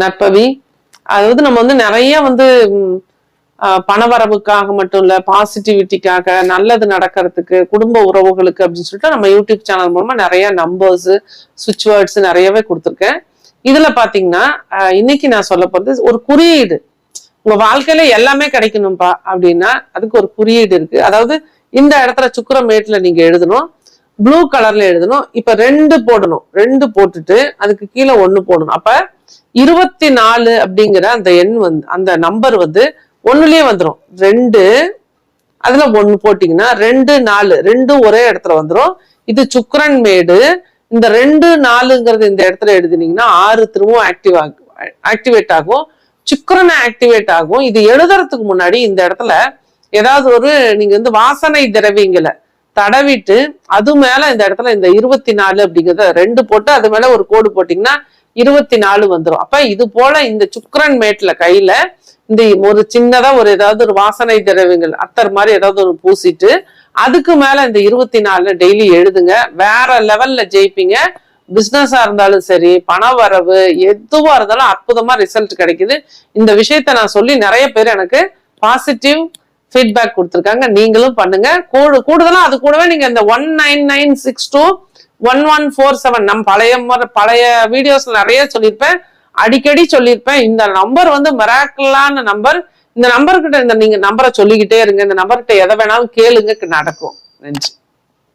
நற்பவி. அதாவது நம்ம வந்து நிறைய வந்து பணவரவுக்காக மட்டும் இல்ல, பாசிட்டிவிட்டிக்காக, நல்லது நடக்கிறதுக்கு, குடும்ப உறவுகளுக்கு அப்படின்னு சொல்லிட்டு நம்ம யூடியூப் சேனல் மூலமா நிறைய நம்பர்ஸ், சுவிட்ச் வேர்ட்ஸ் நிறையவே கொடுத்துருக்கேன். இதுல பாத்தீங்கன்னா இன்னைக்கு நான் சொல்ல போறது ஒரு குறியீடு. உங்க வாழ்க்கையில எல்லாமே கிடைக்கணும்பா அப்படின்னா அதுக்கு ஒரு குறியீடு இருக்கு. அதாவது இந்த இடத்துல சுக்கிரமேட்ல நீங்க எழுதணும், ப்ளூ கலர்ல எழுதணும். இப்ப 2 போடணும், 2 போட்டுட்டு அதுக்கு கீழே 1 போடணும். அப்ப 24 அப்படிங்கிற அந்த எண் வந்து, அந்த நம்பர் வந்து ஒண்ணுலயே வந்துடும். 2 அதுல 1 போட்டீங்கன்னா 2 4 2 ஒரே இடத்துல வந்துடும். இது சுக்கிரன் மேடு. இந்த 2 4ங்கிறது இந்த இடத்துல எழுதினீங்கன்னா 6 திரும்பவும் ஆக்டிவேட் ஆகும். சுக்கிரனை ஆக்டிவேட் ஆகும். இது எழுதுறதுக்கு முன்னாடி இந்த இடத்துல ஏதாவது ஒரு நீங்க வந்து வாசனை திரவியங்களை தடவிட்டு அது மேல இந்த இடத்துல இந்த 24 அப்படிங்கிறத 2 போட்டு அது மேல ஒரு கோடு போட்டீங்கன்னா 24 வந்துடும். அப்ப இது போல இந்த சுக்கிரன் மேட்ல கையில இந்த ஒரு சின்னதா ஒரு ஏதாவது ஒரு வாசனை திரவியங்கள் அத்தர் மாதிரி ஏதாவது ஒரு பூசிட்டு அதுக்கு மேல இந்த 24 டெய்லி எழுதுங்க. வேற லெவல்ல ஜெயிப்பீங்க. பிசினஸா இருந்தாலும் சரி, பண வரவு எதுவா இருந்தாலும் அற்புதமா ரிசல்ட் கிடைக்குது. இந்த விஷயத்த நான் சொல்லி நிறைய பேர் எனக்கு பாசிட்டிவ் ஃபீட்பேக் கொடுத்துருக்காங்க. நீங்களும் பண்ணுங்க. கூடுதலா அது கூடவே நீங்க இந்த 199621147 நம்ம பழைய வீடியோஸ்ல நிறைய சொல்லியிருப்பேன், அடிக்கடி சொல்லியிருப்பேன். இந்த நம்பர் வந்து மிராக்கிளான நம்பர். இந்த நம்பர்கிட்ட நீங்க நம்பரை சொல்லிக்கிட்டே இருங்க. இந்த நம்பர்கிட்ட எதை வேணாலும் கேளுங்க, நடக்கும். நன்றி.